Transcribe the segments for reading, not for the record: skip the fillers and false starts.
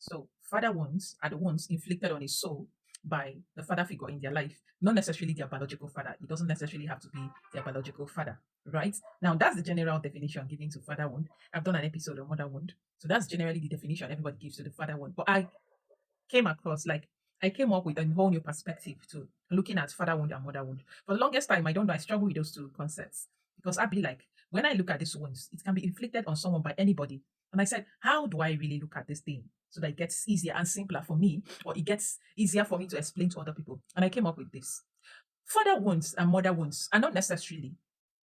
So father wounds are the wounds inflicted on a soul by the father figure in their life, not necessarily their biological father. It doesn't necessarily have to be their biological father, right? Now, that's the general definition given to father wound. I've done an episode on mother wound. So that's generally the definition everybody gives to the father wound. But came across like I came up with a whole new perspective to looking at father wound and mother wound. For the longest time, I don't know, I struggle with those two concepts because I'd be like, when I look at these wounds, it can be inflicted on someone by anybody. And I said, how do I really look at this thing so that it gets easier and simpler for me, or it gets easier for me to explain to other people? And I came up with this. Father wounds and mother wounds are not necessarily,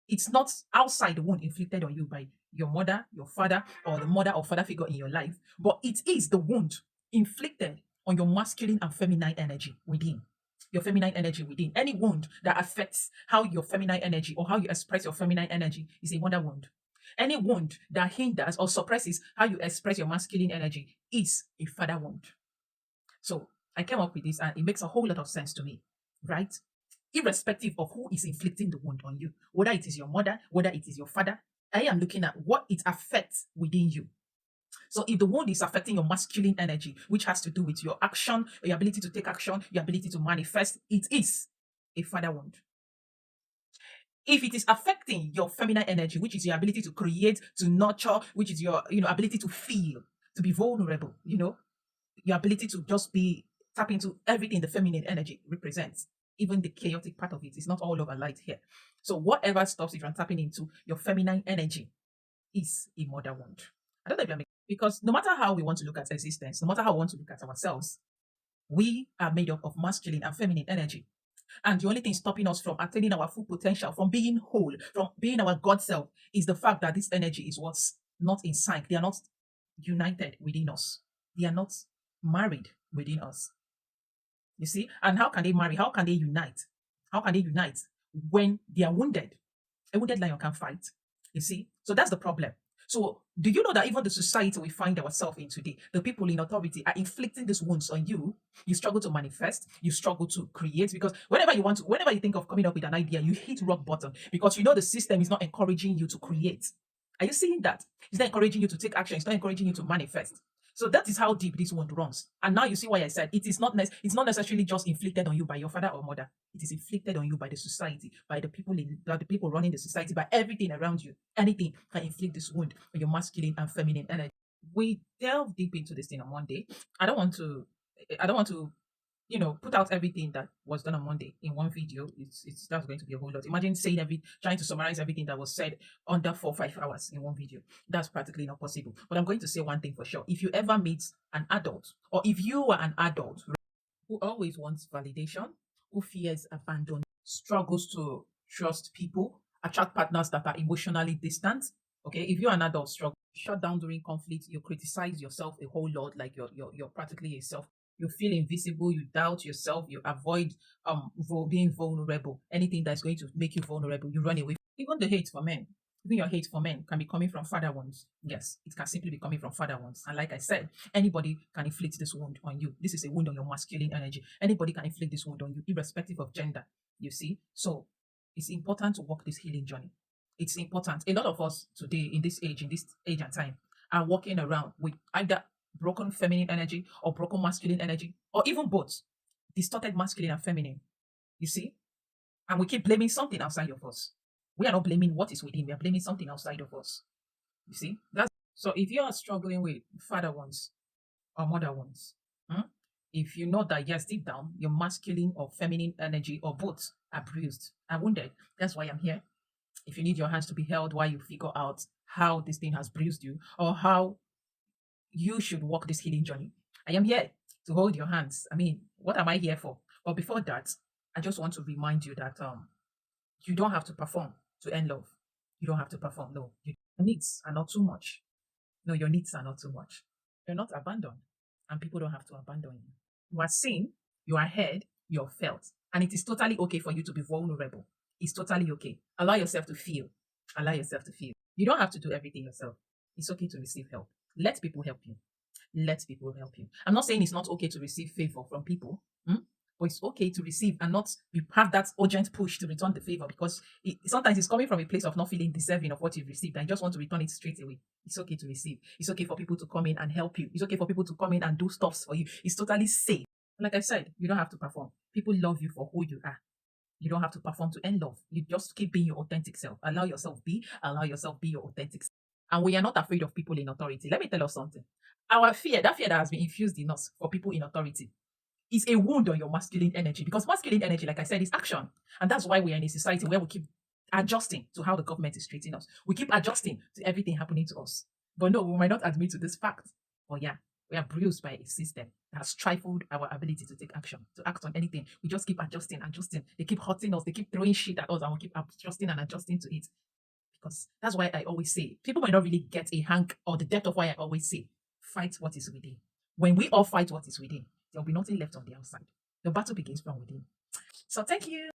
it's not outside the wound inflicted on you by your mother, your father, or the mother or father figure in your life, but it is the wound inflicted on your masculine and feminine energy within. Your feminine energy within. Any wound that affects how your feminine energy or how you express your feminine energy is a mother wound. Any wound that hinders or suppresses how you express your masculine energy is a father wound. So I came up with this and it makes a whole lot of sense to me, right? Irrespective of who is inflicting the wound on you, whether it is your mother, whether it is your father, I am looking at what it affects within you. So if the wound is affecting your masculine energy, which has to do with your action, your ability to take action, your ability to manifest, it is a father wound. If it is affecting your feminine energy, which is your ability to create, to nurture, which is your ability to feel, to be vulnerable, your ability to just be tap into everything the feminine energy represents, even the chaotic part of it is not all over light here. So whatever stops you from tapping into your feminine energy is a mother wound. I don't know if you're making, because no matter how we want to look at existence, no matter how we want to look at ourselves, we are made up of masculine and feminine energy. And the only thing stopping us from attaining our full potential, from being whole, from being our God self, is the fact that this energy is what's not in sync. They are not united within us. They are not married within us. You see? And how can they marry? How can they unite? How can they unite when they are wounded? A wounded lion can't fight. You see? So that's the problem. So do you know that even the society we find ourselves in today, the people in authority are inflicting these wounds on you? You struggle to manifest, you struggle to create, because whenever you think of coming up with an idea, you hit rock bottom because you know the system is not encouraging you to create. Are you seeing that? It's not encouraging you to take action, it's not encouraging you to manifest. So that is how deep this wound runs. And now you see why I said it's not necessarily just inflicted on you by your father or mother. It is inflicted on you by the society, by the people running the society, by everything around you. Anything can inflict this wound on your masculine and feminine energy. We delve deep into this thing on Monday. I don't want to put out everything that was done on Monday in one video. It's That's going to be a whole lot. Imagine trying to summarize everything that was said under 4 or 5 hours in one video. That's practically not possible. But I'm going to say one thing for sure. If you ever meet an adult, or if you are an adult who always wants validation, who fears abandonment, struggles to trust people, attract partners that are emotionally distant. Okay, if you're an adult struggle, shut down during conflict, you criticize yourself a whole lot, like you're practically yourself. You feel invisible, you doubt yourself, you avoid being vulnerable. Anything that's going to make you vulnerable, you run away. Even the hate for men, even your hate for men can be coming from father wounds. Yes, it can simply be coming from father wounds. And like I said, anybody can inflict this wound on you. This is a wound on your masculine energy. Anybody can inflict this wound on you, irrespective of gender. You see? So it's important to walk this healing journey. It's important. A lot of us today in this age and time, are walking around with either broken feminine energy or broken masculine energy, or even both, distorted masculine and feminine. You see? And we keep blaming something outside of us. We are not blaming what is within, we are blaming something outside of us. You see? That's so if you are struggling with father wounds or mother wounds, if you know that yes, deep down, your masculine or feminine energy or both are bruised and wounded, that's why I'm here. If you need your hands to be held while you figure out how this thing has bruised you or how you should walk this healing journey, I am here to hold your hands. I mean, what am I here for? But before that, I just want to remind you that you don't have to perform to end love. You don't have to perform. No, your needs are not too much. No, your needs are not too much. You're not abandoned, and people don't have to abandon you. You are seen, you are heard, you're felt, and it is totally okay for you to be vulnerable. It's totally okay. Allow yourself to feel. Allow yourself to feel. You don't have to do everything yourself. It's okay to receive help. Let people help you. Let people help you. I'm not saying it's not okay to receive favor from people, But it's okay to receive and not have that urgent push to return the favor, because sometimes it's coming from a place of not feeling deserving of what you've received and you just want to return it straight away. It's okay to receive. It's okay for people to come in and help you. It's okay for people to come in and do stuffs for you. It's totally safe. Like I said, you don't have to perform. People love you for who you are. You don't have to perform to earn love. You just keep being your authentic self. Allow yourself be your authentic self. And we are not afraid of people in authority. Let me tell us something. Our fear, that fear that has been infused in us for people in authority, is a wound on your masculine energy, because masculine energy, like I said, is action. And that's why we are in a society where we keep adjusting to how the government is treating us. We keep adjusting to everything happening to us. But no, we might not admit to this fact. But yeah, we are bruised by a system that has stifled our ability to take action, to act on anything. We just keep adjusting. They keep hurting us. They keep throwing shit at us, and we keep adjusting and adjusting to it. Because that's why I always say, people might not really get a hang or the depth of why I always say, fight what is within. When we all fight what is within, there will be nothing left on the outside. The battle begins from within. So thank you.